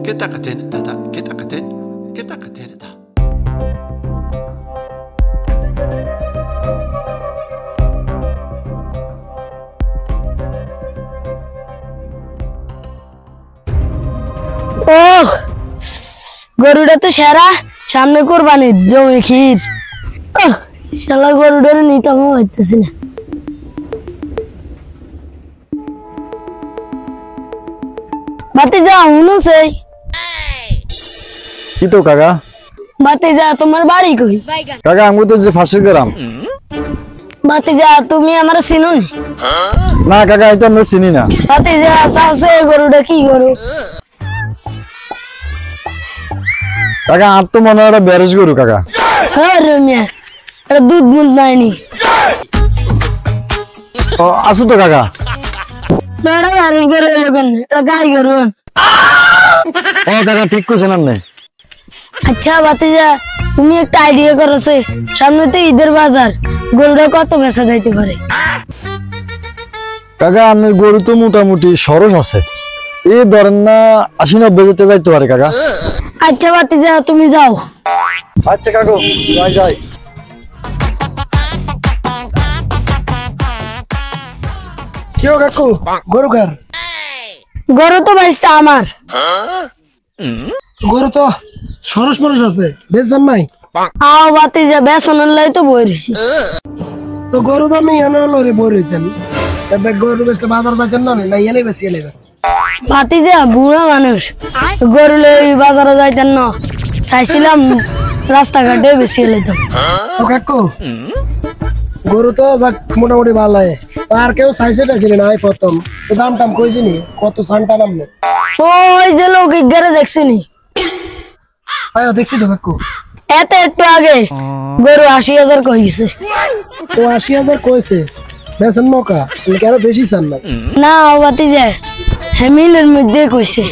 Ketakaten tata ketakaten ta. ওহ গরুটা তো সেরা সামনে কোরবানি জমি ক্ষীর শালা গরুটার নিতে হইতেছি না ভাতিজা হুনু সেই কি তো কাকা ভাতিজা তোমার বাড়ি কই কাকা আমি তো যে ফাঁসির গ্রাম ভাতিজা তুমি আমার চিনো না কাকা এই তো আমরা চিনি না ভাতিজা শাশু গরুটা কি গরু কাকা আর তো মনে হয় বেরোজ গরু কাকা হ্যাঁ রমিয়া এটা দুধ মুধ নাইনি আসো তো কাকা গাই গরু ও কাকা ঠিক করছেন আপনি আচ্ছা ভাতিজা তুমি একটা আইডিয়া করছে সামনে তো ঈদের বাজার গরুটা কত বেচা যাইতে পারে কাকা আপনার গরু তো মোটামুটি সরস আছে এই ধরেন না 80-90 যেতে যাইতে পারে কাকা আচ্ছা ভাতিজা তুমি যাও আচ্ছা কাকু যাই কেউ কাকু গরু কার গরু তো ভাইস্তা আমার গরু তো সরস মানুষ আছে বেচবেন নাই আও ভাতিজা বেসনের লাই তো বই রইছি তো গরু তো আমি এনে হলো রে বই রয়েছেন এবার গরু বেচলে বাজার যাইতেন না না এনে বেশি এলে ভাতিজা বুড়া মানুষ গরু লই বাজারে যাইতেন না চাইছিলাম রাস্তাঘাটে বেশি এলাইতাম তো কাকু গরু তো যাক মোটামুটি ভালো আর কেউ চাইছে টাইছিলেন আই প্রথম তো দাম টাম কইছিনি কত সানটা নাম নেই ওই যে লোক ইগারে দেখছিনি আয় দেখছি তো কাকু এত একটু আগে গরু 80,000 কইছে তো 80,000 কইছে বেচেন নৌকা কেন বেশি চান না না ভাতিজা হেমিলের মধ্যে কইছে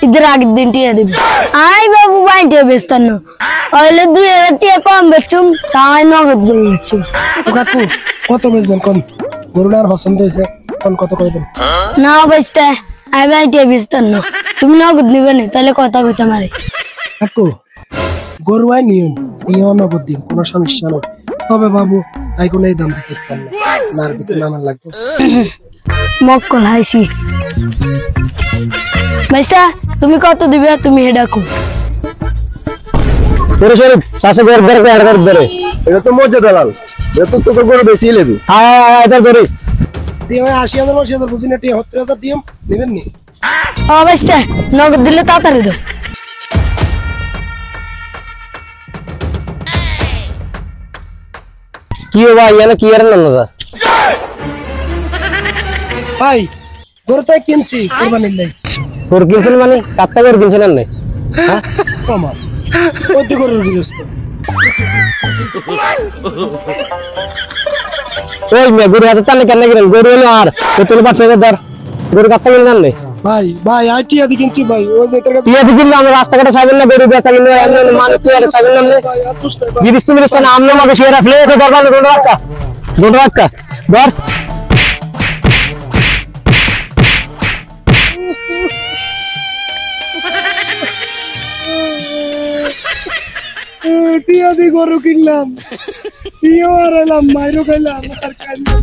ঈদের আগের দিন টিয়া দিবে আই বাবু বাইতে বেচতাম না ওইলে 2,000 টিয়া কম বেচুম তাই নগদ গরু বেচুম তো কাকু কত বেচবেন কোন গরুটার পছন্দ হয়েছে কোন কত কইবেন না বেচতে আই বাইতে বেচতাম না তুমি নগদ নিবে না তাহলে কথা কইতে মারে কাকু গরু আই নিয়ম নগদ দিন কোনো সমস্যা নেই তবে বাবু আই কোন এই দাম থেকে পারলাম না আর কিছু নামান লাগবে মক্কল হাইছি ভাইস্তা তুমি কত দিবে তুমি হেডা কো তোরে শরীফ চাষে ঘর ঘর ঘর ঘর ধরে এটা তো মজা দালাল এটা তো তোকে গরু বেশি লেবি এটা ধরে দিয়ে 80,000 বুঝিনা 70,000 দিম নেবেন নি ও ভাইস্তা নগদ দিলে তাড়াতাড়ি দাও কি ভাই এনে কি আর না না ভাই গরু তো কিনছি কুরবানির লাগি তোর কিনছেন মানে কাটটা করে কিনছেন না হ্যাঁ কমা কত গরুর গৃহস্থ ওই মে গরু হাতে টানে কেন গেলেন গরু হলো আর তোর বাচ্চা ধর গরু কাটটা কিনলেন না ভাই আইটি আদি কিনছি ভাই ওই যে তোর কাছে ইয়া দিন আমরা রাস্তাঘাটে ছাইবেন না গরু বেচা কিনলে এমন মানুষ আর ছাইবেন না জিনিস তুমি না আমনে মাঝে শেয়ার আসলে এসে দরবার গরু রাখা ধর টিয়া দি গরু কিনলাম টিও আর এলাম মাইরো খাইলাম আর খাইলাম